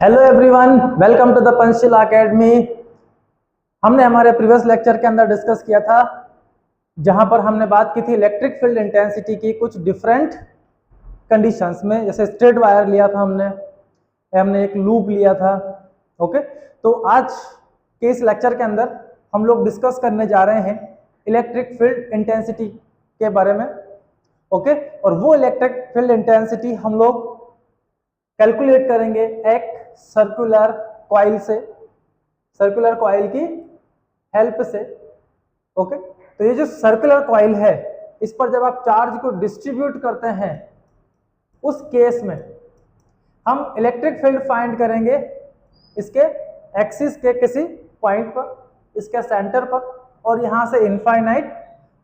Hello everyone, welcome to the Panchsheel academy. हमने हमारे previous lecture के अंदर डिस्कस किया था, जहां पर हमने बात की थी इलेक्ट्रिक फील्ड इंटेंसिटी की कुछ डिफरेंट कंडीशंस में। जैसे स्ट्रेट वायर लिया था हमने एक लूप लिया था। ओके, तो आज के इस लेक्चर के अंदर हम लोग डिस्कस करने जा रहे हैं इलेक्ट्रिक फील्ड इंटेंसिटी के बारे में। ओके, और वो इलेक्ट्रिक फील्ड इंटेंसिटी हम लोग कैलकुलेट करेंगे एक सर्कुलर कॉइल से, सर्कुलर कॉइल की हेल्प से। ओके, तो ये जो सर्कुलर कॉइल है, इस पर जब आप चार्ज को डिस्ट्रीब्यूट करते हैं, उस केस में हम इलेक्ट्रिक फील्ड फाइंड करेंगे इसके एक्सिस के किसी पॉइंट पर, इसके सेंटर पर, और यहां से इनफाइनाइट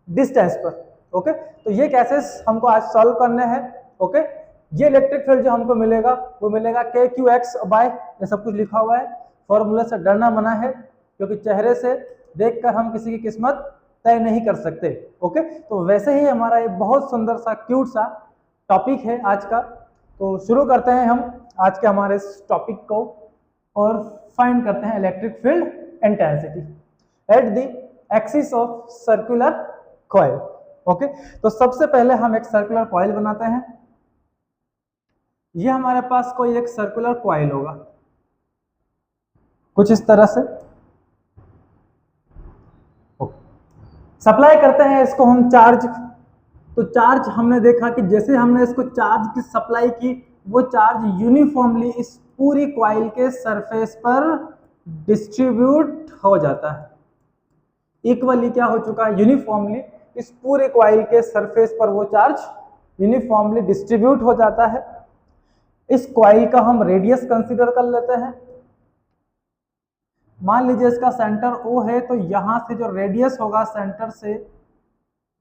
डिस्टेंस पर। ओके, तो ये केसेस हमको आज सॉल्व करने हैं। ओके, ये इलेक्ट्रिक फील्ड जो हमको मिलेगा वो मिलेगा के क्यू एक्स बाय, ये सब कुछ लिखा हुआ है। फॉर्मूला से डरना मना है, क्योंकि चेहरे से देखकर हम किसी की किस्मत तय नहीं कर सकते। ओके, तो वैसे ही हमारा एक बहुत सुंदर सा क्यूट सा टॉपिक है आज का। तो शुरू करते हैं हम आज के हमारे इस टॉपिक को और फाइंड करते हैं electric field intensity at the axis of circular coil. Okay, तो सबसे पहले हम एक सर्कुलर कॉइल बनाते हैं। ये हमारे पास कोई एक सर्कुलर कॉइल होगा कुछ इस तरह से। सप्लाई करते हैं इसको हम चार्ज। तो चार्ज हमने देखा कि जैसे हमने इसको चार्ज की सप्लाई की, वो चार्ज यूनिफॉर्मली इस पूरी कॉइल के सरफेस पर डिस्ट्रीब्यूट हो जाता है। इक्वली क्या हो चुका है, यूनिफॉर्मली इस पूरे कॉइल के सरफेस पर वो चार्ज यूनिफॉर्मली डिस्ट्रीब्यूट हो जाता है। इस कॉइल का हम रेडियस कंसीडर कर लेते हैं। मान लीजिए इसका सेंटर O है, तो यहां से जो रेडियस होगा सेंटर से,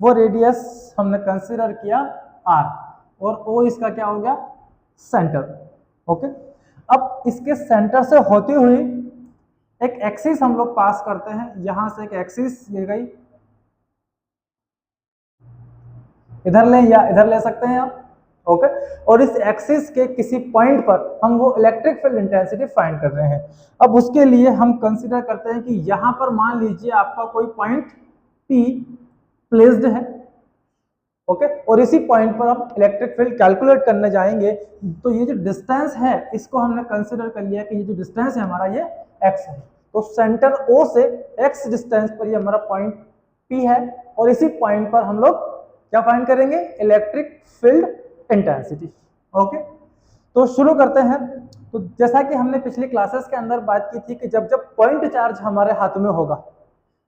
वो रेडियस हमने कंसीडर किया R, और O इसका क्या हो गया, सेंटर। ओके, अब इसके सेंटर से होती हुई एक एक्सिस हम लोग पास करते हैं। यहां से एक एक्सिस ये गई, इधर ले या इधर ले सकते हैं आप। ओके, और इस एक्सिस के किसी पॉइंट पर हम वो इलेक्ट्रिक फील्ड इंटेंसिटी फाइंड कर रहे हैं। अब उसके लिए हम कंसीडर करते हैं कि यहां पर मान लीजिए आपका कोई पॉइंट P प्लेस्ड है। ओके, और इसी पॉइंट पर हम इलेक्ट्रिक फील्ड कैलकुलेट करने जाएंगे। तो ये जो डिस्टेंस है, इसको हमने कंसीडर कर लिया कि ये जो डिस्टेंस है हमारा, ये x है। तो सेंटर O से x डिस्टेंस पर ये हमारा पॉइंट P है, और इसी पॉइंट पर हम लोग क्या फाइंड करेंगे, इलेक्ट्रिक फील्ड इंटेंसिटी। ओके, तो शुरू करते हैं। तो जैसा कि हमने पिछली क्लासेस के अंदर बात की थी कि जब जब पॉइंट चार्ज हमारे हाथ में होगा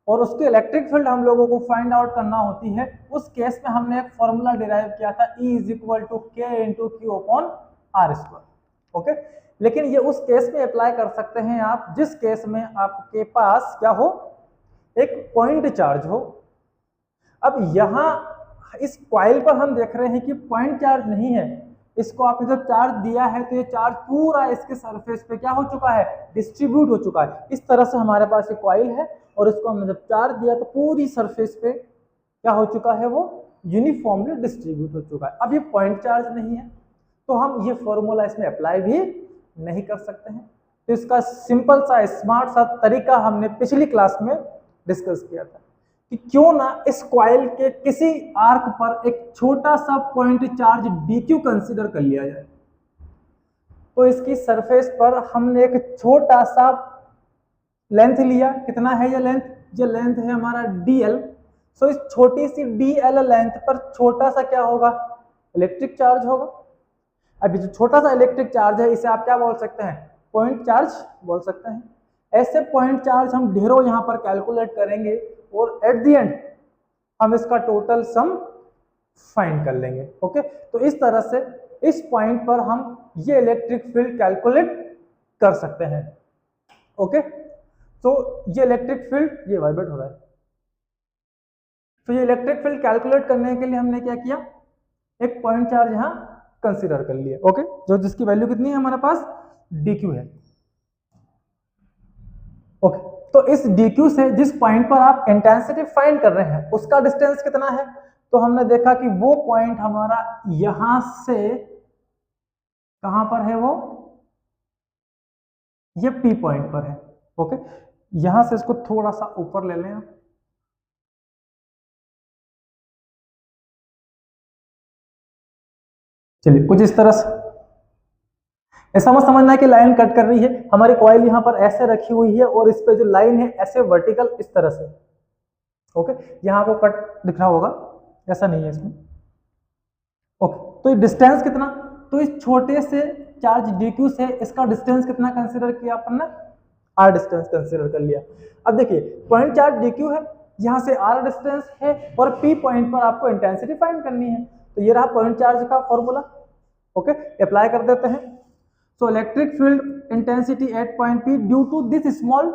और उसकी इलेक्ट्रिक फील्ड हम लोगों को फाइंड आउट करना होती है, उस केस में हमने एक फॉर्मूला डिराइव किया था, E is equal to K into Q upon R square. Okay, लेकिन ये उस केस में अप्लाई कर सकते हैं आप जिस केस में आपके पास क्या हो, एक पॉइंट चार्ज हो। अब यहां इस कॉइल पर हम देख रहे हैं कि पॉइंट चार्ज नहीं है। इसको आपने जब चार्ज दिया है तो ये चार्ज पूरा इसके सरफेस पे क्या हो चुका है, डिस्ट्रीब्यूट हो चुका है। इस तरह से हमारे पास एक कॉइल है, और इसको हमने जब चार्ज दिया तो पूरी सरफेस पे क्या हो चुका है, वो यूनिफॉर्मली डिस्ट्रीब्यूट हो चुका है। अब ये पॉइंट चार्ज नहीं है, तो हम ये फॉर्मूला इसमें अप्लाई भी नहीं कर सकते हैं। तो इसका सिंपल सा स्मार्ट सा तरीका हमने पिछली क्लास में डिस्कस किया था कि क्यों ना इस कॉइल के किसी आर्क पर एक छोटा सा पॉइंट चार्ज dq कंसीडर कर लिया जाए। तो इसकी सरफेस पर हमने एक छोटा सा लेंथ लिया। कितना है ये लेंथ, ये लेंथ है हमारा dl। सो इस छोटी सी dl लेंथ पर छोटा सा क्या होगा, इलेक्ट्रिक चार्ज होगा। अभी जो छोटा सा इलेक्ट्रिक चार्ज है, इसे आप क्या बोल सकते हैं, पॉइंट चार्ज बोल सकते हैं। ऐसे पॉइंट चार्ज हम ढेरों यहां पर कैलकुलेट करेंगे, और एट द एंड हम इसका टोटल सम फाइंड कर लेंगे। ओके, तो इस तरह से इस पॉइंट पर हम ये इलेक्ट्रिक फील्ड कैलकुलेट कर सकते हैं। ओके, तो ये इलेक्ट्रिक फील्ड, ये वाइब्रेट हो रहा है। तो ये इलेक्ट्रिक फील्ड कैलकुलेट करने के लिए हमने क्या किया, एक पॉइंट चार्ज यहां कंसीडर कर लिया। ओके, जो जिसकी वैल्यू कितनी है हमारे पास, dq है। ओके, तो इस dq से जिस पॉइंट पर आप इंटेंसिटी फाइंड कर रहे हैं उसका डिस्टेंस कितना है, तो हमने देखा कि वो पॉइंट हमारा यहां से कहां पर है, वो ये P पॉइंट पर है। ओके, यहां से इसको थोड़ा सा ऊपर ले लें आप। चलिए कुछ इस तरह से ऐसा मत समझना है कि लाइन कट कर रही है, हमारी कॉइल यहाँ पर ऐसे रखी हुई है और इस पे जो लाइन है ऐसे वर्टिकल इस तरह से। ओके, यहाँ आपको कट दिख रहा होगा, ऐसा नहीं है इसमें। ओके, तो ये डिस्टेंस कितना, तो इस छोटे से चार्ज dq से इसका डिस्टेंस कितना कंसीडर किया अपन ने, r डिस्टेंस कंसीडर कर लिया। अब देखिए पॉइंट चार्ज dq है, यहाँ से r डिस्टेंस है और p पॉइंट पर आपको इंटेंसिटी फाइंड करनी है, तो ये रहा पॉइंट चार्ज का फॉर्मूला। ओके, अप्लाई कर देते हैं। So electric field intensity at point P due to this small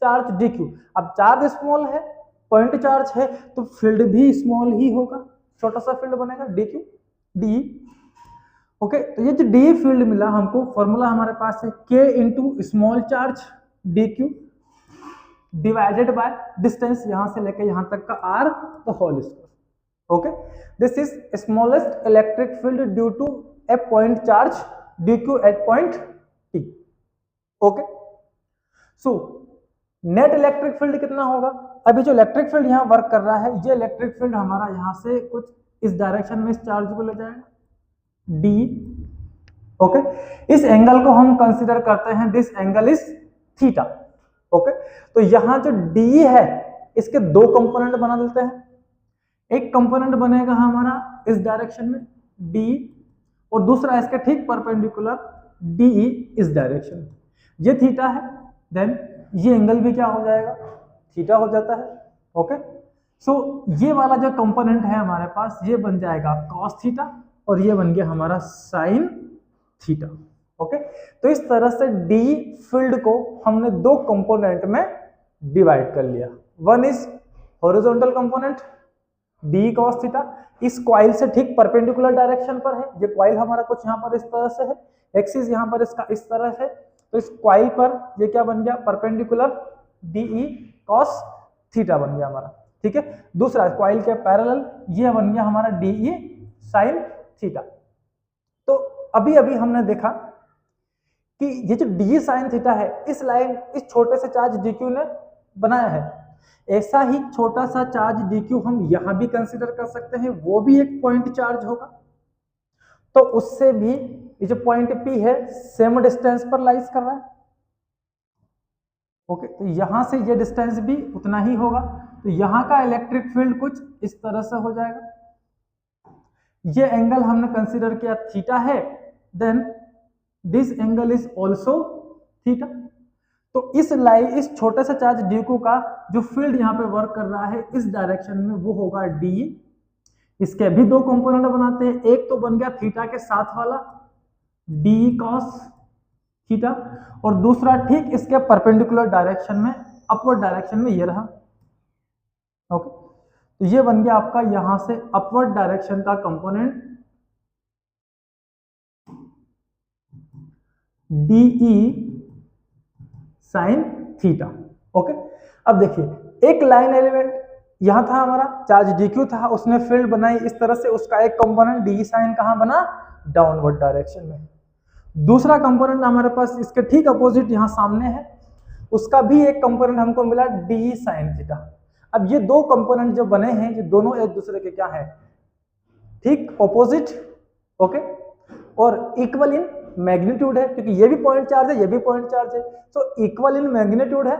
charge dq। अब चार्ज स्मॉल है, पॉइंट चार्ज है, तो फील्ड भी स्मॉल ही होगा, छोटा सा फील्ड बनेगा dq d। ओके, तो ये जो d फील्ड मिला हमको, फॉर्मूला हमारे पास है k into small charge dq divided by distance यहां से लेके यहां तक का r the whole square. Okay, this is smallest electric field due to a point charge dq at point P। Okay, so net electric field कितना होगा, अभी जो इलेक्ट्रिक फील्ड यहाँ वर्क कर रहा है, ये इलेक्ट्रिक फील्ड हमारा यहाँ से कुछ इस डायरेक्शन में इस चार्ज को ले जाएगा d। ओके, इस एंगल को हम कंसीडर करते हैं, this angle is theta. Okay, तो यहाँ जो d है इसके दो कंपोनेंट बना देते हैं, एक कंपोनेंट बनेगा हमारा इस डायरेक्शन में d और दूसरा इसके ठीक परपेंडिकुलर DE इस डायरेक्शन। ये थीटा है, देन ये एंगल भी क्या हो जाएगा, थीटा हो जाता है। ओके, सो ये वाला जो कंपोनेंट है हमारे पास, ये बन जाएगा कॉस थीटा और ये बन गया हमारा साइन थीटा। ओके, तो इस तरह से D फील्ड को हमने दो कंपोनेंट में डिवाइड कर लिया। One is horizontal component d cos theta, इस कॉइल से ठीक परपेंडिकुलर डायरेक्शन पर है, ये कॉइल हमारा कुछ यहाँ पर इस तरह से है, एक्सिस यहाँ पर इसका इस तरह से, तो इस कॉइल पर ये क्या बन गया, परपेंडिकुलर de cos थीटा बन गया हमारा। ठीक है, दूसरा कॉइल के पैरेलल ये बन गया हमारा de sin थीटा। तो अभी अभी हमने देखा कि ये जो de sin थीटा है, इस लाइन इस छोटे से चार्ज dq ने बनाया है, ऐसा ही छोटा सा चार्ज dq हम यहां भी कंसीडर कर सकते हैं, वो भी एक पॉइंट चार्ज होगा, तो उससे भी ये जो पॉइंट P है सेम डिस्टेंस पर लाइज कर रहा है। ओके, तो यहां से ये डिस्टेंस भी उतना ही होगा, तो यहां का इलेक्ट्रिक फील्ड कुछ इस तरह से हो जाएगा। ये एंगल हमने कंसीडर किया थीटा है, then this angle is also theta. तो इस छोटे से चार्ज dq का जो फील्ड यहाँ पे वर्क कर रहा है इस डायरेक्शन में, वो होगा d। इसके भी दो कंपोनेंट बनाते हैं, एक तो बन गया थीटा के साथ वाला d cos थीटा और दूसरा ठीक इसके परपेंडिकुलर डायरेक्शन में, अपवर्ड डायरेक्शन में ये रहा। ओके, तो ये बन गया आपका यहां से अपवर्ड डायरेक्शन का component de sine theta. Okay, अब देखिए एक लाइन एलिमेंट यहां था हमारा, चार्ज dq था, उसने फील्ड बनाई इस तरह से, उसका एक कंपोनेंट de साइन कहां बना, डाउनवर्ड डायरेक्शन में। दूसरा कंपोनेंट हमारे पास इसके ठीक अपोजिट यहां सामने है, उसका भी एक कंपोनेंट हमको मिला de साइन थीटा। अब ये दो कंपोनेंट जो बने हैं, ये दोनों एक दूसरे के क्या है, ठीक ऑपोजिट। ओके, और इक्वल इन मैग्नीट्यूड है, क्योंकि ये भी पॉइंट चार्ज है, ये भी पॉइंट चार्ज है, तो इक्वल इन मैग्नीट्यूड है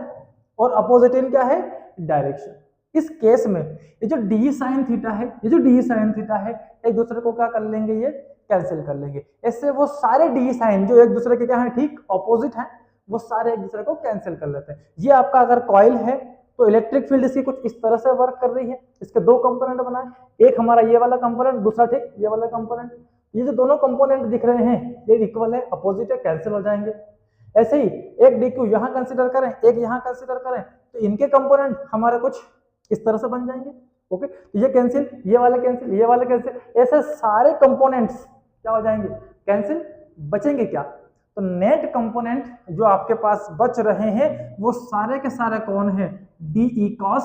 और अपोजिट इन क्या है, डायरेक्शन। इस केस में ये जो d sin थीटा है, ये जो d sin थीटा है, एक दूसरे को क्या कर लेंगे, ये कैंसिल कर लेंगे। ऐसे वो सारे d sin जो एक दूसरे के क्या है, ठीक ऑपोजिट हैं, वो सारे एक दूसरे को कैंसिल कर लेते हैं। ये आपका अगर कॉइल है तो इलेक्ट्रिक फील्ड इसकी कुछ इस तरह से वर्क कर रही है, इसके दो कंपोनेंट बनाए, एक हमारा ये वाला कंपोनेंट, दूसरा ठीक ये वाला कंपोनेंट। ये जो दोनों कंपोनेंट दिख रहे हैं ये इक्वल है, अपोजिट है, कैंसिल हो जाएंगे। ऐसे ही एक dq यहां कंसीडर करें, एक यहां कंसीडर करें, तो इनके कंपोनेंट हमारे कुछ इस तरह से बन जाएंगे। ओके, तो ये कैंसिल, ये वाले कैंसिल, ये वाले कैंसिल, ऐसे सारे कंपोनेंट्स क्या हो जाएंगे, कैंसिल। बचेंगे क्या, तो नेट कंपोनेंट जो आपके पास बच रहे हैं वो सारे के सारे कौन है, de cos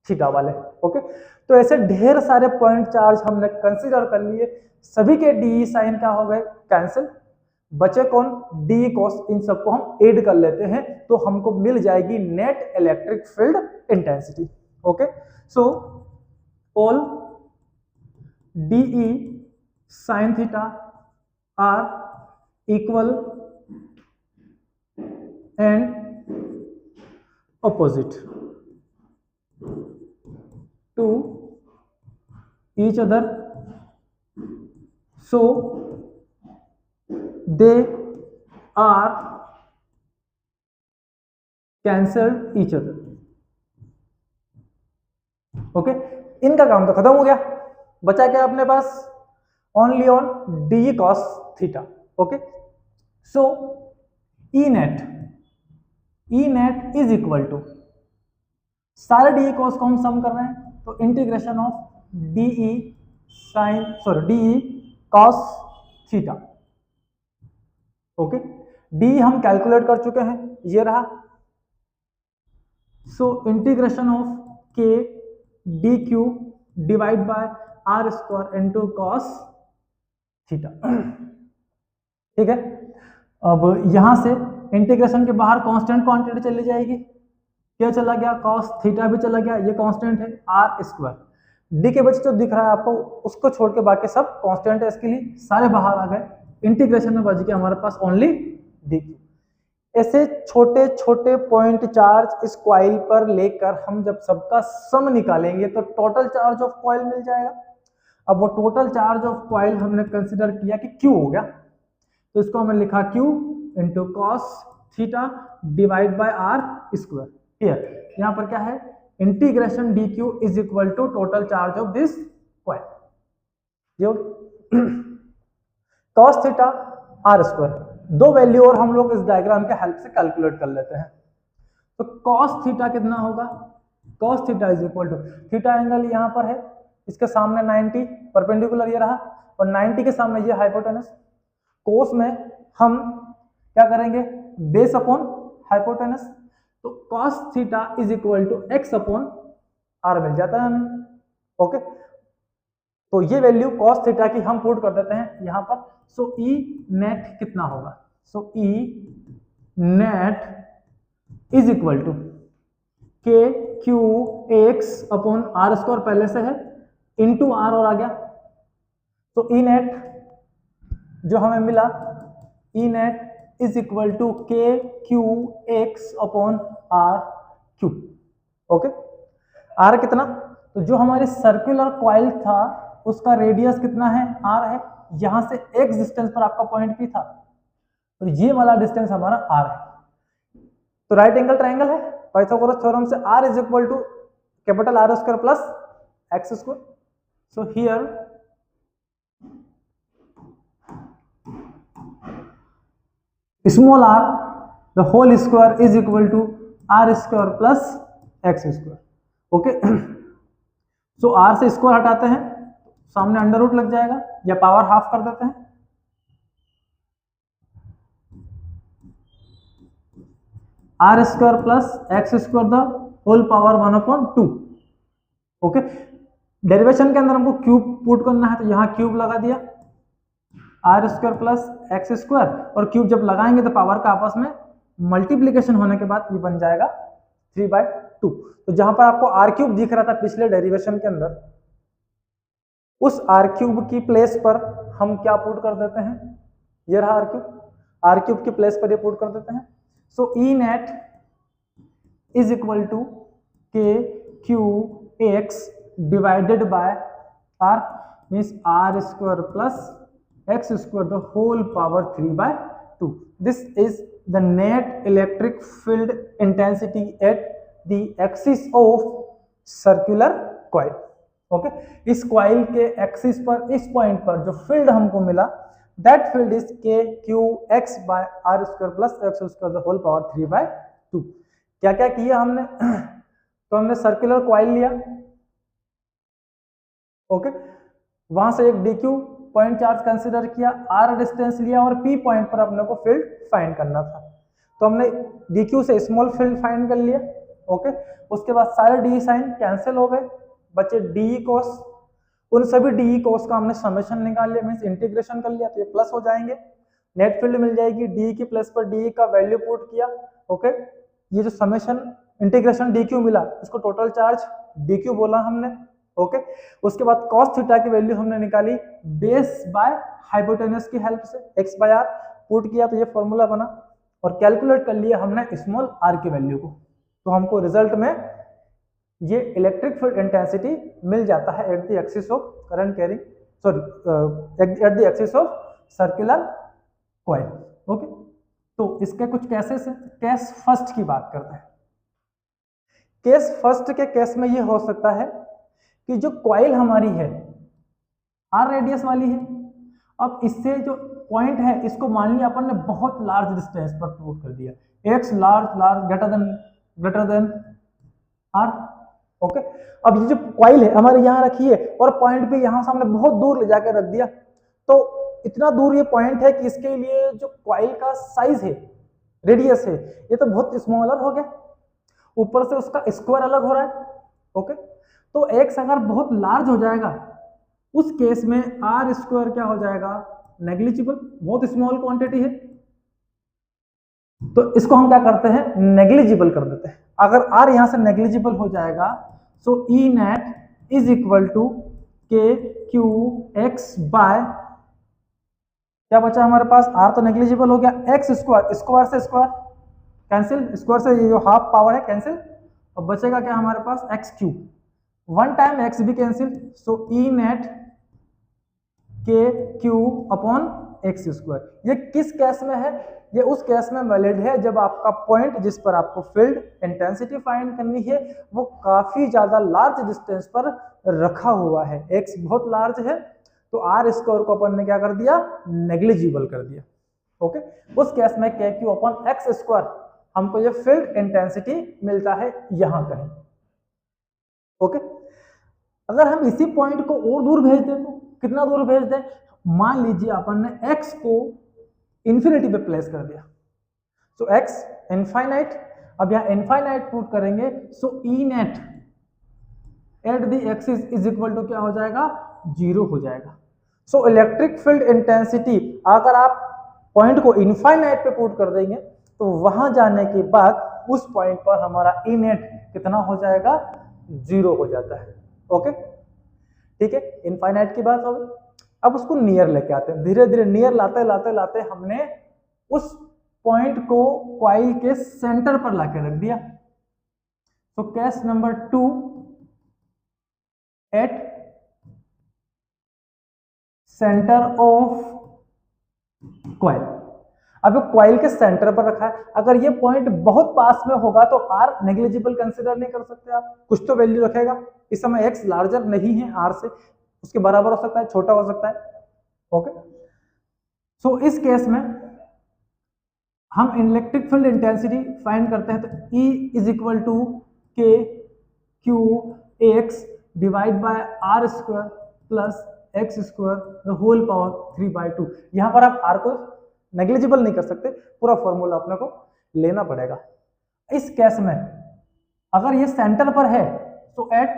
थीटा वाले। ओके, तो ऐसे ढेर सारे पॉइंट चार्ज हमने कंसीडर कर लिए, सभी के de साइन क्या हो गए, कैंसिल। बचे कौन, डी कॉस, इन सबको हम ऐड कर लेते हैं तो हमको मिल जाएगी net electric field intensity. Okay, so all DE sine theta are equal and opposite to each other, so they are cancelled each other। Okay, इनका काम तो खत्म हो गया, बचा क्या अपने पास, only on D cos theta. Okay, so E net is equal to, सारे डी कॉस को हम सम कर रहे हैं तो integration of DE DE cos theta. Okay, D हम कैलकुलेट कर चुके हैं, ये रहा, so integration of K D Q divide by are square into cos theta. ठीक है, अब यहां से इंटीग्रेशन के बाहर कांस्टेंट क्वांटिटी चली जाएगी, क्या चला गया, कॉस थीटा भी चला गया, ये कांस्टेंट है आर स्क्वायर, डी के बच्चे जो दिख रहा है आपको उसको छोड़ के बाकी सब कांस्टेंट है, इसके लिए सारे बाहर आ गए, इंटीग्रेशन में बच गया हमारे पास ओनली डी क्यू। ऐसे छोटे छोटे पॉइंट चार्ज इस कॉइल पर लेकर हम जब सबका सम निकालेंगे तो टोटल चार्ज ऑफ कॉइल मिल जाएगा। अब वो टोटल चार्ज ऑफ कॉइल हमने कंसिडर किया कि क्यू हो गया, तो इसको हमने लिखा Q into cos theta divide by are square. Here यहाँ पर क्या है, integration D Q is equal to total charge of this coil, ये कॉस थीटा आर स्क्वायर। दो वैल्यू और हम लोग इस डायग्राम के हेल्प से कैलकुलेट कर लेते हैं। तो कॉस थीटा कितना होगा, cos theta is equal to, theta angle यहाँ पर है, इसके सामने 90 परपेंडिकुलर ये रहा और 90 के सामने ये हाइपोटेनस। कोस में हम क्या करेंगे, बेस अपॉन हाइपोटेनस, तो cos theta is equal to X upon R मिल जाता है हमें। ओके, तो ये वैल्यू कॉस थीटा की हम पुट कर देते हैं यहाँ पर। सो ई नेट कितना होगा, so E net is equal to के Q X upon R square पहले से है इंटू आर और आ गया, तो ई नेट जो हमें मिला, E net is equal to के Q X upon R Q. Okay, R कितना, तो जो हमारी सर्कुलर कॉइल था उसका रेडियस कितना है, आर है, यहां से एक्स डिस्टेंस पर आपका पॉइंट पी था, तो ये वाला डिस्टेंस हमारा आर है। तो राइट एंगल ट्रायंगल है, पाइथागोरस थ्योरम से r is equal to capital r square plus x square. So here small r the whole square is equal to r square plus x square. Okay, so r से square हटाते हैं, सामने under root लग जाएगा या power half कर देते हैं, r square plus x square the whole power 1/2। Okay, derivation के अंदर हमको क्यूब पुट करना है तो यहाँ क्यूब लगा दिया, r square plus x square, और क्यूब जब लगाएंगे तो पावर का आपस में मल्टीप्लीकेशन होने के बाद ये बन जाएगा 3/2। तो जहां पर आपको आर क्यूब दिख रहा था पिछले डेरिवेशन के अंदर, उस आर क्यूब की प्लेस पर हम क्या पुट कर देते हैं, ये रहा आर क्यूब, आर क्यूब की प्लेस पर ये पुट कर देते हैं। So E net is equal to के Q x divided by r, means r square plus x square the whole power 3/2। This is the net electric field intensity at the axis of circular coil. Okay, इस coil के axis पर, इस point पर जो field हमको मिला, that field is k Q x bye are square plus x square the whole power 3/2। क्या क्या किया हमने तो हमने सर्कुलर कॉइल लिया, ओके, वहां से एक डीक्यू पॉइंट चार्ज कंसीडर किया, आर डिस्टेंस लिया और पी पॉइंट पर अपने को फील्ड फाइंड करना था, तो हमने डीक्यू से स्मॉल फील्ड फाइंड कर लिया। ओके, उसके बाद सारे डी साइन कैंसिल हो गए, बचे डी कॉस, उन सभी डी कॉस का हमने समेशन निकाल लिया, मींस इंटीग्रेशन कर लिया, तो ये प्लस हो जाएंगे, नेट फील्ड मिल जाएगी डी की प्लस पर डी का वैल्यू पुट किया, ओके, ये जो समेशन इंटीग्रेशन डी क्यू मिला इसको टोटल चार्ज डी क्यू बोला हमने, ओके। उसके बाद कॉस थीटा की वैल्यू हमने निकाली बेस बाय हाइपोटेनस की हेल्प से, एक्स बाय आर पुट किया तो ये फॉर्मूला बना, और कैलकुलेट कर लिया हमने स्मॉल आर की वैल्यू को, तो हमको रिजल्ट में ये इलेक्ट्रिक फील्ड इंटेंसिटी मिल जाता है eight the axis of current carrying, sorry eight the axis of circular coil, okay. तो इसके कुछ केसेस हैं। केस फर्स्ट की बात करते हैं। केस फर्स्ट के केस में ये हो सकता है कि जो कॉइल हमारी है आर रेडियस वाली है, अब इससे जो पॉइंट है इसको मान लिया अपन ने बहुत लार्ज डिस्टेंस पर पुट कर दिया, x large greater than r, okay. अब ये जो कॉइल है हमारे यहाँ रखी है और पॉइंट पे यहाँ सामने बहुत दूर ले जाकर रख दिया, तो इतना दूर ये पॉइंट है कि इसके लिए जो कॉइल का साइज है, रेडियस है, ये तो बहुत स्मॉलर हो गया, ऊपर से उसका स्क्वायर अलग हो रहा है, ओके। तो एक्स अगर बहुत लार्ज हो जाएगा उस केस में आर स्क्वायर क्या हो जाएगा, नेग्लिजिबल, बहुत स्मॉल क्वांटिटी है, तो इसको हम क्या करते हैं, नेग्लिजिबल कर देते हैं। अगर आर यहां से नेग्लिजिबल हो जाएगा तो ई नेट इज इक्वल टू के क्यू एक्स बाय, क्या बचा हमारे पास, आर तो नेग्लिजिबल हो गया, एक्स स्क्वायर, स्क्वायर से स्क्वायर कैंसिल, स्क्वायर से ये जो हाफ पावर है कैंसिल, अब बचेगा क्या हमारे पास, X cube, one time X भी कैंसिल, सो ई नेट के क्यू अपॉन एक्स स्क्वायर। ये किस केस में है, ये उस केस में वैलिड है जब आपका पॉइंट जिस पर आपको फील्ड इंटेंसिटी फाइंड करनी है वो काफी ज्यादा लार्ज डिस्टेंस पर रखा हुआ है, एक्स बहुत लार्ज है, तो आर स्क्वायर को अपन ने क्या कर दिया, नेग्लिजिबल कर दिया, ओके। उस केस में के क्यू अपॉन एक्स स्क्वायर हमको ये फील्ड इंटेंसिटी मिलता है यहां कहीं, ओके। अगर हम इसी पॉइंट को और दूर भेज दें तो कितना दूर भेज दें, मान लीजिए अपन ने x को इंफिनिटी पे प्लेस कर दिया, सो x इनफाइनाइट, अब यहां इनफाइनाइट पुट करेंगे, so E net at the axis is equal to क्या हो जाएगा, 0 हो जाएगा। सो इलेक्ट्रिक फील्ड इंटेंसिटी अगर आप पॉइंट को इनफाइनाइट पे पुट कर देंगे तो वहां जाने के बाद उस पॉइंट पर हमारा ई नेट कितना हो जाएगा, 0 हो जाता है, ओके, ठीक है। इनफाइनाइट की बात हो गई, अब उसको नियर लेके आते हैं, धीरे धीरे नियर लाते लाते लाते हमने उस पॉइंट को कॉइल के सेंटर पर लाके रख दिया, तो case number 2 at centre of coil. अब कॉइल के सेंटर पर रखा है, अगर ये पॉइंट बहुत पास में होगा तो आर नेग्लिजिबल कंसीडर नहीं कर सकते आप, कुछ तो वैल्यू रखेगा, इस समय एक्स लार्जर नहीं है आर से, उसके बराबर हो सकता है, छोटा हो सकता है, ओके। सो इस केस में हम इलेक्ट्रिक फील्ड इंटेंसिटी फाइंड करते हैं, तो E इज इक्वल टू के Q x divide by are square plus x square the whole power 3/2। यहां पर आप आर को नेग्लिजिबल नहीं कर सकते, पूरा फॉर्मूला अपने को लेना पड़ेगा। इस केस में अगर ये सेंटर पर है तो एट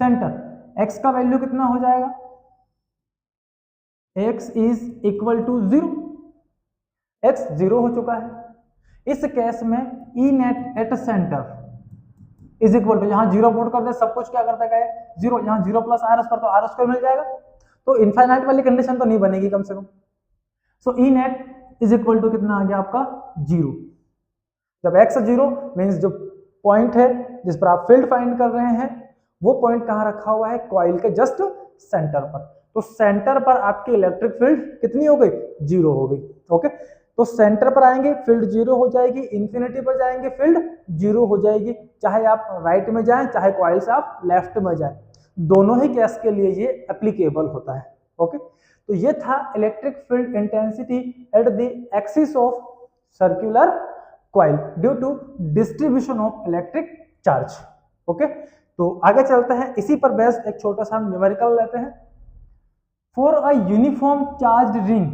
सेंटर x का वैल्यू कितना हो जाएगा, x is equal to 0, x 0 हो चुका है। इस केस में E net at centre is equal to, यहां 0 पुट कर दे, सब कुछ क्या करता है 0, यहां 0 प्लस आर स्क्वायर, तो आर स्क्वायर मिल जाएगा, तो इनफाइनाइट वाली कंडीशन तो नहीं बनेगी कम से कम। सो ई नेट इज इक्वल टू कितना आ गया आपका 0। जब x 0 मींस जो पॉइंट है जिस पर आप फील्ड फाइंड कर रहे हैं वो पॉइंट कहां रखा हुआ है, कॉइल के जस्ट सेंटर पर, तो सेंटर पर आपकी इलेक्ट्रिक फील्ड कितनी हो गई, 0 हो गई, ओके। तो सेंटर पर आएंगे फील्ड 0 हो जाएगी, इंफिनिटी पर जाएंगे फील्ड 0 हो जाएगी, चाहे आप राइट में जाएं चाहे कॉइल से आप लेफ्ट में जाएं, दोनों ही केस के लिए ये एप्लीकेबल होता है, ओके। तो ये था electric field intensity at the axis of circular coil due to distribution of electric charge, okay. तो आगे चलते हैं, इसी पर बेस्ड एक छोटा सा हम न्यूमेरिकल लेते हैं। For a uniform charge ring,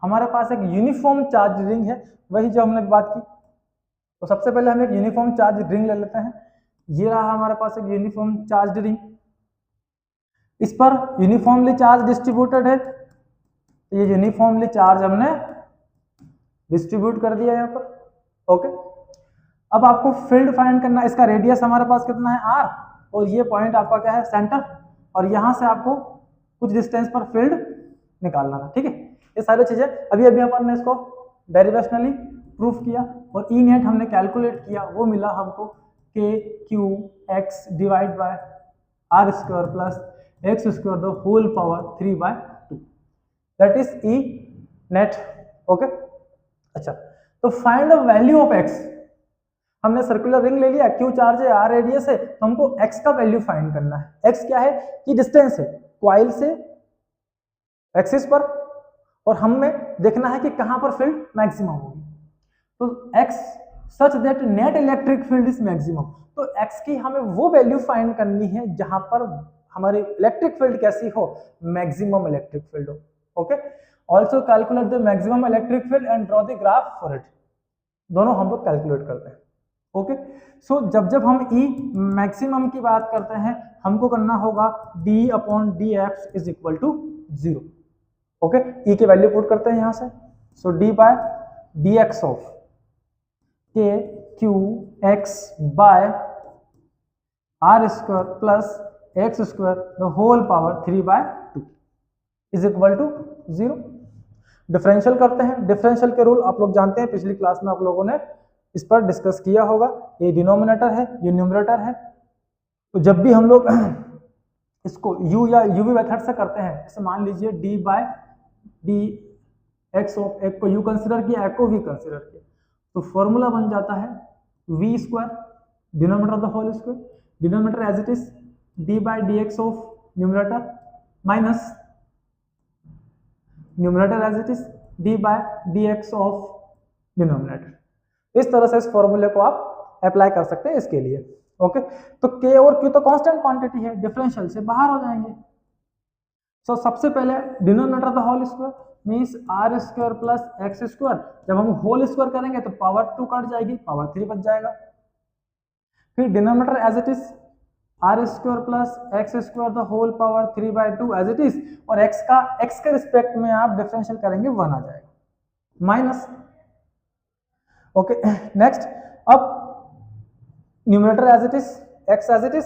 हमारे पास एक यूनिफॉर्म चार्ज रिंग है, वही जो हमने बात की, तो सबसे पहले हम एक यूनिफॉर्म चार्ज रिंग ले लेते हैं। ये रहा हमारे पास एक यूनिफॉर्म चार्ज रिंग, इस पर यूनिफॉर्मली चार्ज डिस्ट्रीब्यूटेड है, तो ये यूनिफॉर्मली चार्ज हमने डिस्ट्रीब्यूट कर दिया यहाँ पर। ओके, अब आपको फील्ड फाइंड करना, इसका रेडियस हमारे पास कितना है r, और ये पॉइंट आपका क्या है सेंटर, और यहां से आपको कुछ डिस्टेंस पर फील्ड निकालना था। ठीक है, ये सारी चीजें अभी अभी अपन ने इसको डेरिवेशनली प्रूफ किया, और ई नेट हमने कैलकुलेट किया, वो मिला हमको k q x divide by r square plus x square the whole power 3/2, that is e net. Okay, अच्छा, तो find the value of x। हमने सर्कुलर रिंग ले लिया, q चार्ज है, r रेडियस है, तो हमको x का वैल्यू फाइंड करना है। x क्या है कि डिस्टेंस है कॉइल से एक्सिस पर, और हमें देखना है कि कहां पर फील्ड मैक्सिमम होगी। तो x such that net electric field is maximum, तो x की हमें वो वैल्यू फाइंड करनी है जहां पर हमारी इलेक्ट्रिक फील्ड कैसी हो, मैक्सिमम इलेक्ट्रिक फील्ड हो। Okay, also calculate the maximum electric field and draw the graph for it, दोनों हम लोग कैलकुलेट करते हैं। ओके, सो जब हम E मैक्सिमम की बात करते हैं, हमको करना होगा d/dx is equal to 0। Okay, E की वैल्यू पुट करते हैं यहां से, so d/dx of k q x by r square plus x square the whole power 3/2 is equal to 0। Differential करते हैं, डिफरेंशियल के रूल आप लोग जानते हैं, पिछली क्लास में आप लोगों ने इस पर डिस्कस किया होगा। ये डिनोमिनेटर है, ये न्यूमरेटर है, तो जब भी हम लोग इसको u या uv मेथड से करते हैं, जैसे मान लीजिए d/dx ऑफ एक को u कंसीडर किया, एक को v कंसीडर किया, तो फॉर्मूला बन जाता है v square denominator the whole square, denominator as it is d/dx of numerator minus numerator as it is d/dx of denominator. इस तरह से इस फॉर्मूले को आप अप्लाई कर सकते हैं इसके लिए। ओके, तो k और q तो कांस्टेंट क्वांटिटी है, डिफरेंशियल से बाहर हो जाएंगे। सो सबसे पहले denominator the whole square means r square plus x square, जब हम होल स्क्वायर करेंगे तो पावर 2 कट जाएगी, पावर 3 बच जाएगा। फिर denominator as it is r square plus x square the whole power 3/2 as it is, और x के रिस्पेक्ट में आप डिफरेंशियल करेंगे 1 आ जाएगा, माइनस। ओके, नेक्स्ट, अब numerator as it is, x as it is,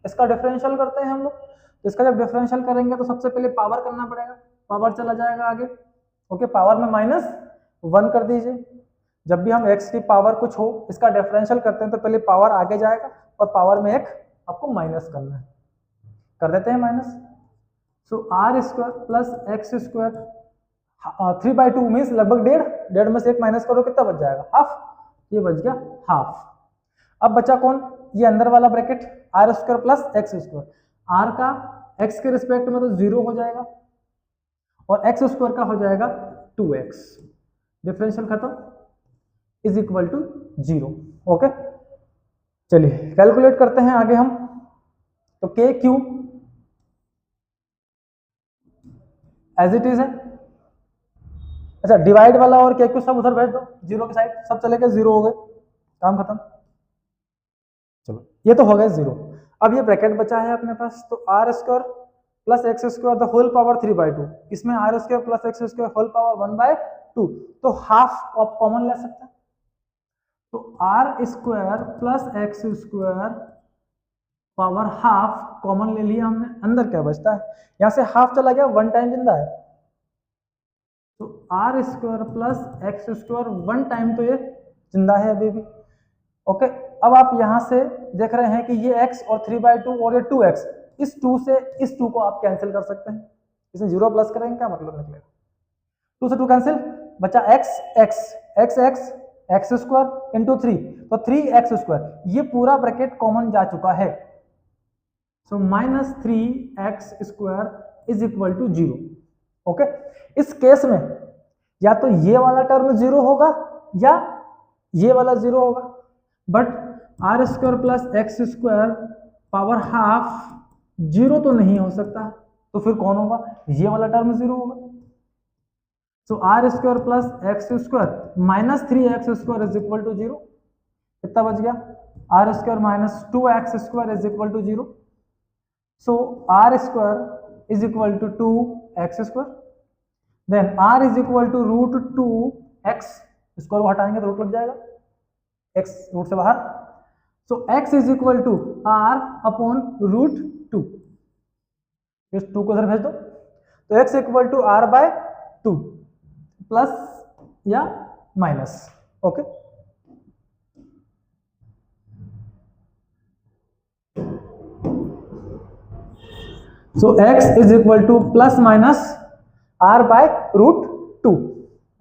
इसका डिफरेंशियल करते हैं हम लोग। तो इसका जब डिफरेंशियल करेंगे तो सबसे पहले पावर करना पड़ेगा, पावर चला जाएगा आगे। ओके, पावर में -1 कर दीजिए। जब भी हम x की पावर कुछ हो, इसका डिफरेंशियल करते हैं तो पहले पावर आगे जाएगा और पावर में एक आपको माइनस करना है, कर देते हैं माइनस। सो r square plus x square 3/2 means लगभग 1.5 में से 1 माइनस करो, कितना बच जाएगा, हाफ, ये बच गया हाफ। अब बचा कौन, ये अंदर वाला bracket r square plus x square, r का x के रिस्पेक्ट में तो 0 हो जाएगा और x स्क्वायर का हो जाएगा 2x, डिफरेंशियल खत्म, इज इक्वल टू 0। ओके, चलिए कैलकुलेट करते हैं आगे हम। तो k q as it is है, अच्छा डिवाइड वाला और k q सब उधर बैठ दो, 0 की साइड, सब चले गए, 0 हो गए, काम खत्म। चलो ये तो हो गया 0। अब ये ब्रैकेट बचा है अपने पास, तो r square plus x square the whole power 3/2, इसमें r square plus x square whole power 1/2, तो हाफ आप कॉमन ले सकते हैं। तो r square plus x square power half common ले लिया हमने, अंदर क्या बचता है, यहां से हाफ चला गया, 1 टाइम जिंदा है, तो r square plus x square 1 time, तो ये जिंदा है अभी भी। ओके, अब आप यहां से देख रहे हैं कि ये x और 3/2 और ये 2x, इस 2 से इस 2 को आप कैंसिल कर सकते हैं, इसमें 0 प्लस करेंगे क्या मतलब निकलेगा, 2 से 2 कैंसिल, बचा x स्क्वायर इंटू 3, तो 3x स्क्वायर, ये पूरा ब्रैकेट कॉमन जा चुका है, so -3x square is equal to 0। Okay, इस केस में या तो ये वाला टर्म 0 होगा या ये वाला 0 होगा, but r square plus x square power half 0 तो नहीं हो सकता, तो फिर कौन होगा, ये वाला टर्म 0 होगा। So r square plus x square minus 3x square is equal to 0, कितना बच गया, r square minus 2x square is equal to 0। So r square is equal to 2x square, then r is equal to √2x, इसको हटाएंगे तो root लग जाएगा, x root से बाहर, so x is equal to r upon √2, इस 2 को इधर भेज दो, तो x equal to r/2 plus या minus, okay. So x is equal to plus minus r/√2,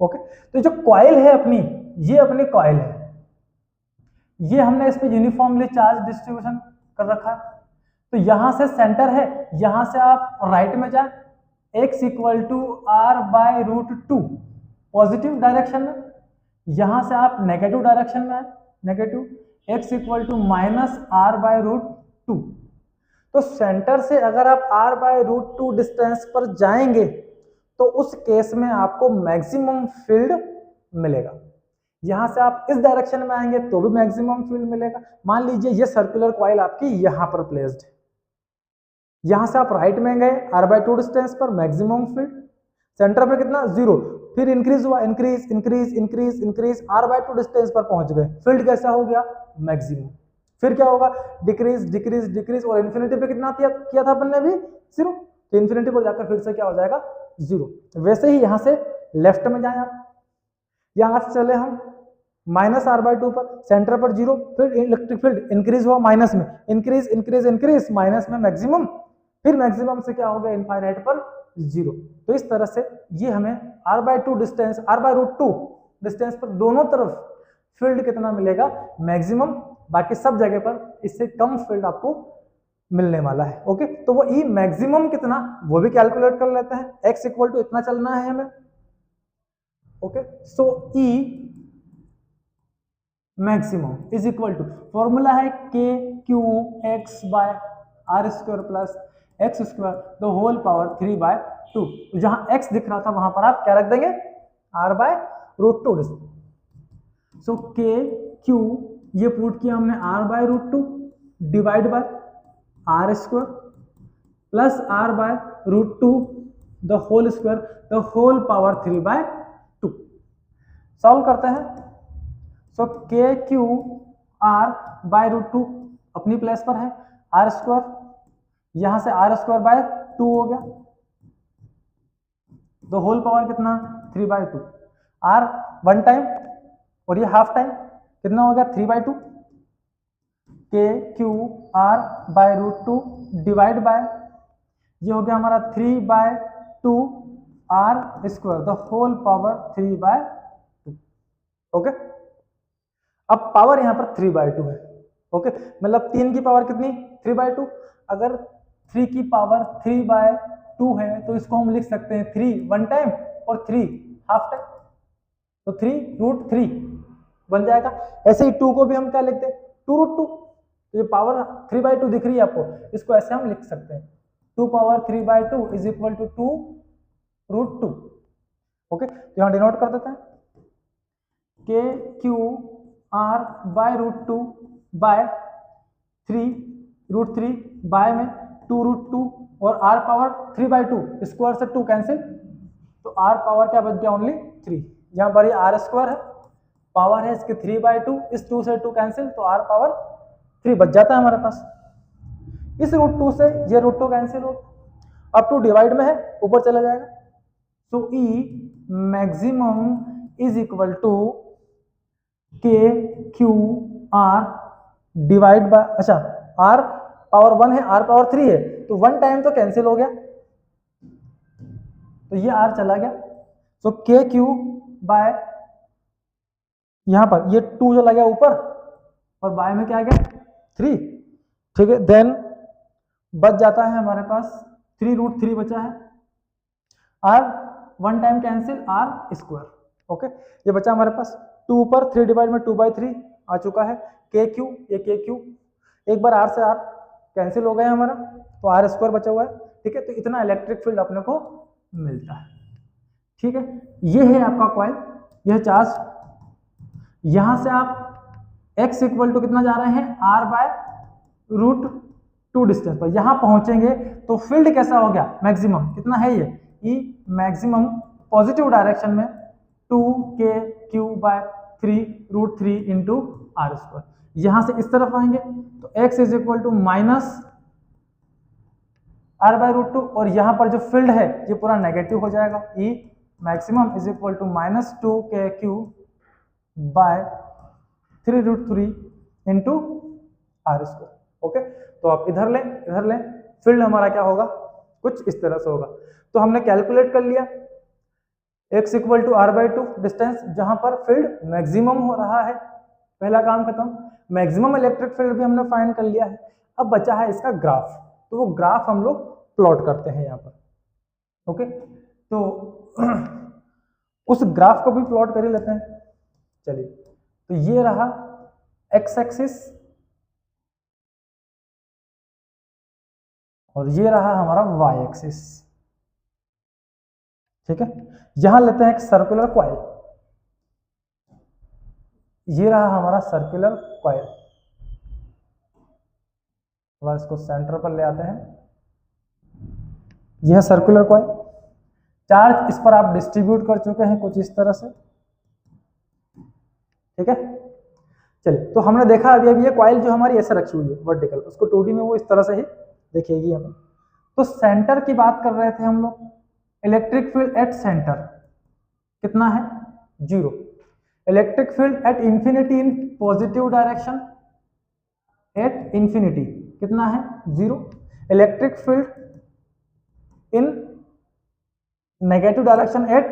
okay. तो जो कॉइल है अपनी, ये अपनी कॉइल है, ये हमने इस पे यूनिफॉर्मली चार्ज डिस्ट्रीब्यूशन कर रखा है, तो यहां से सेंटर है, यहां से आप राइट में जाए, x equal to r/√2 positive direction में, यहां से आप नेगेटिव डायरेक्शन में आए, negative x equal to minus r/√2। तो सेंटर से अगर आप r/√2 डिस्टेंस पर जाएंगे तो उस केस में आपको मैक्सिमम फील्ड मिलेगा। यहां से आप इस डायरेक्शन में आएंगे तो भी मैक्सिमम फील्ड मिलेगा। मान लीजिए ये सर्कुलर कॉइल आपकी यहां पर प्लेस्ड है, यहां से आप राइट में गए r/2 डिस्टेंस पर, मैक्सिमम फील्ड, सेंटर पर कितना 0, फिर इंक्रीज हुआ, increase increase increase increase, r/2 distance पर पहुंच गए, फील्ड कैसा हो गया मैक्सिमम। फिर क्या होगा, डिक्रीज डिक्रीज डिक्रीज, और इन्फिनिटी पे कितना किया था अपन ने अभी 0, तो इन्फिनिटी पर जाकर फिर से क्या हो जाएगा 0। वैसे ही यहां से लेफ्ट में जाए आप, यहां से चले हम माइनस r/2 पर, सेंटर पर 0, फिर इलेक्ट्रिक फील्ड इंक्रीज हुआ माइनस में, इंक्रीज इंक्रीज इंक्रीज, माइनस में मैक्सिमम, फिर मैक्सिमम से क्या हो गया इनफाइनाइट पर 0। तो इस तरह से ये हमें r/2 डिस्टेंस, r/√2 डिस्टेंस पर दोनों तरफ फील्ड कितना मिलेगा मैक्सिमम, बाकी सब जगह पर इससे कम फील्ड आपको मिलने वाला है, ओके। तो वो ई मैक्सिमम कितना वो भी कैलकुलेट कर लेते हैं, x इक्वल टू इतना चलना है हमें, okay. So E maximum is equal to, formula है k/x/r² plus x² the whole power 3/2। जहां x दिख रहा था वहां पर आप क्या रख देंगे r/√2। सो k/q ये पुट किया हमने r/√2 divide by r² plus r/√2 the whole square the whole power 3/2। Solve करते हैं। सो k/q r/√2 अपनी प्लेस पर है, r², यहां से r²/2 हो गया, द होल पावर कितना 3/2, r वन टाइम और ये हाफ टाइम, कितना हो गया 3/2, k/q r/√2 डिवाइड बाय, ये हो गया हमारा 3/2 r² the whole power 3/2, okay. अब पावर यहां पर 3/2 है, ओके, मतलब 3 की पावर कितनी 3/2, अगर 3 की पावर 3/2 है तो इसको हम लिख सकते हैं 3 वन टाइम और 3 हाफ टाइम, तो 3√3 बन जाएगा। ऐसे ही 2 को भी हम क्या लिखते हैं 2√2, तो ये पावर 3/2 दिख रही है आपको, इसको ऐसे हम लिख सकते हैं 2 power 3/2 is equal to 2√2, okay. तो यहां डिनोट कर देते हैं k/q r/√2 बाय 3√3 बाय में 2√2 और r पावर 3/2, स्क्वायर से 2 कैंसिल, तो r पावर क्या बच गया ओनली 3, यहाँ पर ये r² है, पावर है इसके 3/2, इस 2 से 2 कैंसिल, तो r पावर 3 बच जाता है हमारे पास। इस √2 से ये √2 कैंसिल हो, अब 2 डिवाइड में है ऊपर चला जाएगा, so E maximum is equal to k/q r divide by, अच्छा r पावर 1 है, r पावर 3 है, तो 1 टाइम तो कैंसिल हो गया, तो ये r चला गया, सो k/q बाय, यहां पर ये 2 जो लगा ऊपर और बाय में क्या आ गया 3, ठीक है। देन बच जाता है हमारे पास 3√3 बचा है, r 1 time cancel r², okay. ये बचा हमारे पास 2 पर 3 डिवाइड में 2/3 आ चुका है, k/q, ये k/q, एक बार r से r कैंसिल हो गया हमारा, तो r² बचा हुआ है, ठीक है। तो इतना इलेक्ट्रिक फील्ड अपने को मिलता है, ठीक है। ये है आपका कॉइल, यह चार्ज, यहां से आप x इक्वल टू कितना जा रहे हैं r/√2 डिस्टेंस पर, यहां पहुंचेंगे तो फील्ड कैसा हो गया मैक्सिमम, कितना है ये ई मैक्सिमम पॉजिटिव डायरेक्शन में 2k³/3√3 इंटू r²। यहां से इस तरफ आएंगे तो x is equal to -r/√2, और यहां पर जो फील्ड है ये पूरा नेगेटिव हो जाएगा। E maximum is equal to -2k³/3√3 into r²। Okay, तो आप इधर लें, फील्ड हमारा क्या होगा, कुछ इस तरह से होगा। तो हमने कैलकुलेट कर लिया x equal to r/2 distance, जहां पर फील्ड मैक्सिमम हो रहा है। पहला काम खत्म। मैक्सिमम इलेक्ट्रिक फील्ड भी हमने फाइंड कर लिया है। अब बचा है इसका ग्राफ, तो वो ग्राफ हम लोग प्लॉट करते हैं यहाँ पर। ओके, तो उस ग्राफ को भी प्लॉट कर ही लेते हैं। चलिए, तो ये रहा x एक्सिस और ये रहा हमारा y एक्सिस। ठीक है, यहां लेते हैं एक सर्कुलर कॉइल। ये रहा हमारा सर्कुलर कॉइल। इसको सेंटर पर ले आते हैं। यह सर्कुलर कॉइल, चार्ज इस पर आप डिस्ट्रीब्यूट कर चुके हैं कुछ इस तरह से। ठीक है, चलिए, तो हमने देखा अभी ये कॉइल जो हमारी ऐसे रखी हुई है वर्टिकल, उसको 2D में वो इस तरह से ही दिखेगी हमें। तो सेंटर की बात कर रहे थे हम लोग। इलेक्ट्रिक फील्ड एट सेंटर कितना है, 0। Electric field at infinity in positive direction, at infinity कितना है, 0। Electric field in negative direction at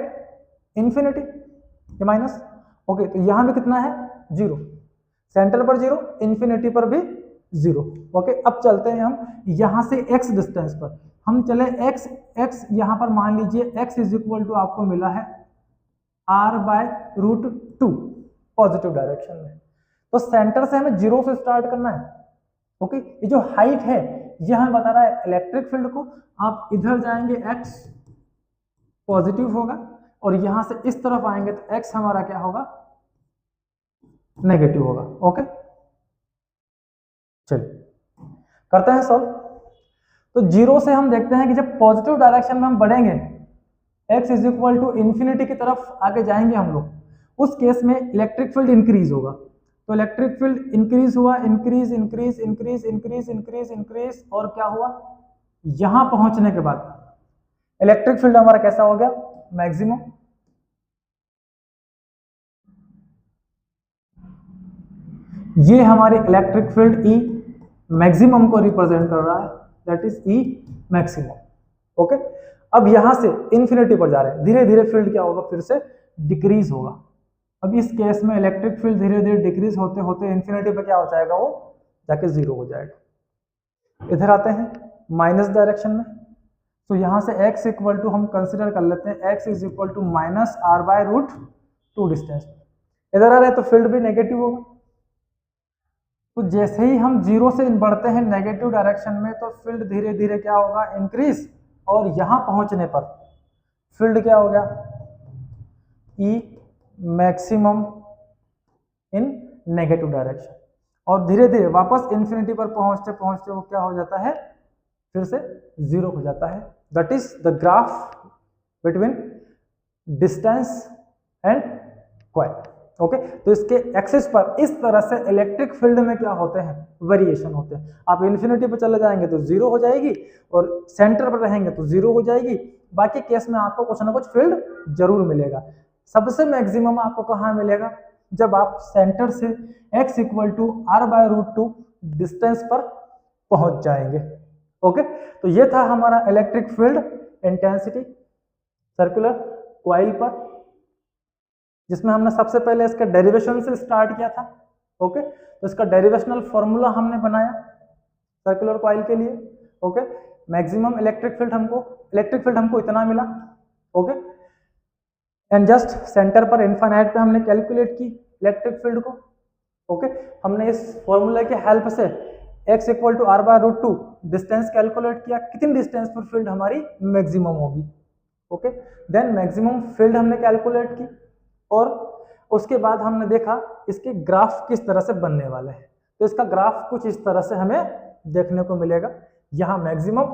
infinity, ये माइनस। ओके, तो यहां भी कितना है, 0। सेंटर पर 0, इंफिनिटी पर भी 0। ओके, अब चलते हैं हम यहां से x डिस्टेंस पर। हम चले x यहां पर मान लीजिए x इज इक्वल टू आपको मिला है r/√2 पॉजिटिव डायरेक्शन में। तो सेंटर से हमें 0 से स्टार्ट करना है। ओके, ये जो हाइट है ये हमें बता रहा है इलेक्ट्रिक फील्ड को। आप इधर जाएंगे x पॉजिटिव होगा, और यहां से इस तरफ आएंगे तो x हमारा क्या होगा, नेगेटिव होगा। ओके, चलिए करते हैं सॉल्व। तो 0 से हम देखते हैं कि जब पॉजिटिव डायरेक्शन में हम बढ़ेंगे, x is equal to infinity की तरफ आगे जाएंगे हम लोग, उस केस में इलेक्ट्रिक फील्ड इंक्रीज होगा। तो इलेक्ट्रिक फील्ड इंक्रीज हुआ, increase increase increase increase increase increase, और क्या हुआ, यहां पहुंचने के बाद इलेक्ट्रिक फील्ड हमारा कैसा हो गया, मैक्सिमम। ये हमारी इलेक्ट्रिक फील्ड E मैक्सिमम को रिप्रेजेंट कर रहा है, that is E maximum. Okay, अब यहां से इंफिनिटी पर जा रहे हैं, धीरे धीरे फील्ड क्या होगा, फिर से डिक्रीज होगा। अब इस केस में इलेक्ट्रिक फील्ड धीरे धीरे डिक्रीज होते होते इंफिनिटी पे क्या हो जाएगा, वो जाके 0 हो जाएगा। इधर आते हैं माइनस डायरेक्शन में। तो यहां से x इक्वल टू हम कंसिडर कर लेते हैं, x is equal to -r/√2 distance. इधर आ रहे तो फील्ड भी नेगेटिव होगा। तो जैसे ही हम 0 से बढ़ते हैं नेगेटिव डायरेक्शन में, तो फील्ड धीरे धीरे क्या होगा, इंक्रीज, और यहां पहुंचने पर फील्ड क्या हो गया, E maximum in negative direction, और धीरे धीरे वापस इंफिनिटी पर पहुंचते पहुंचते वो क्या हो जाता है, फिर से 0 हो जाता है। That is the graph between distance and coil. Okay, तो इसके एक्सिस पर इस तरह से इलेक्ट्रिक फील्ड में क्या होते हैं, वेरिएशन होते हैं। आप इन्फिनिटी पर चले जाएंगे तो 0 हो जाएगी, और सेंटर पर रहेंगे तो 0 हो जाएगी। बाकी केस में आपको कुछ ना कुछ फील्ड जरूर मिलेगा। सबसे मैक्सिमम आपको कहाँ मिलेगा, जब आप सेंटर से x equal to r/√2 distance पर पहुंच जाएंगे। ओके, तो ये था हमारा electric field intensity circular coil पर, जिसमें हमने सबसे पहले इसके डेरिवेशन से स्टार्ट किया था। ओके, तो इसका डेरिवेशनल फॉर्मूला हमने बनाया सर्कुलर कॉइल के लिए। ओके, मैक्सिमम इलेक्ट्रिक फील्ड हमको इतना मिला। ओके, एंड जस्ट सेंटर पर इनफाइनाइट पे हमने कैलकुलेट की इलेक्ट्रिक फील्ड को। ओके, हमने इस फॉर्मूले के हेल्प से x equal to r/√2 distance calculate किया, कितनी डिस्टेंस पर फील्ड हमारी मैक्सिमम होगी। ओके, देन मैक्सिमम फील्ड हमने कैलकुलेट की, और उसके बाद हमने देखा इसके ग्राफ किस तरह से बनने वाले हैं। तो इसका ग्राफ कुछ इस तरह से हमें देखने को मिलेगा। यहाँ मैक्सिमम,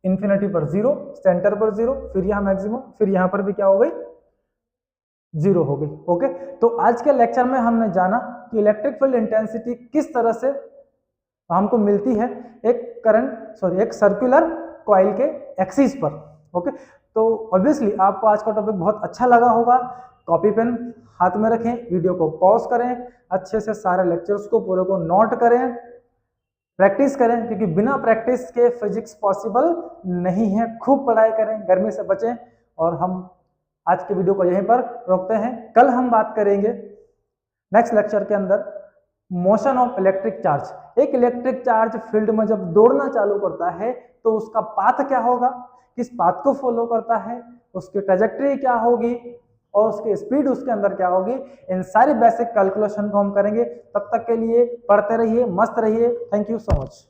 इन्फिनिटी पर 0, सेंटर पर 0, फिर यहाँ मैक्सिमम, फिर यहाँ पर भी क्या हो गई 0 हो गई। ओके, तो आज के लेक्चर में हमने जाना कि इलेक्ट्रिक फील्ड इंटेंसिटी किस तरह से हमको मिलती है एक सर्कुलर कॉइल के एक्सिस पर। ओके, तो ऑब्वियसली आपको आज का टॉपिक बहुत अच्छा लगा होगा। कॉपी पेन हाथ में रखें, वीडियो को पॉज करें, अच्छे से सारे लेक्चर्स को पूरे को नोट करें, प्रैक्टिस करें, क्योंकि बिना प्रैक्टिस के फिजिक्स पॉसिबल नहीं है। खूब पढ़ाई करें, गर्मी से बचें, और हम आज के वीडियो को यहीं पर रोकते हैं। कल हम बात करेंगे नेक्स्ट लेक्चर के अंदर मोशन ऑफ इलेक्ट्रिक चार्ज। एक इलेक्ट्रिक चार्ज फील्ड में जब दौड़ना चालू करता है तो उसका पाथ क्या होगा, किस पाथ को फॉलो करता है, उसकी ट्रेजेक्टरी क्या होगी और उसकी स्पीड उसके अंदर क्या होगी। इन सारी बेसिक कैलकुलेशन को हम करेंगे। तब तक के लिए पढ़ते रहिए, मस्त रहिए। Thank you so much.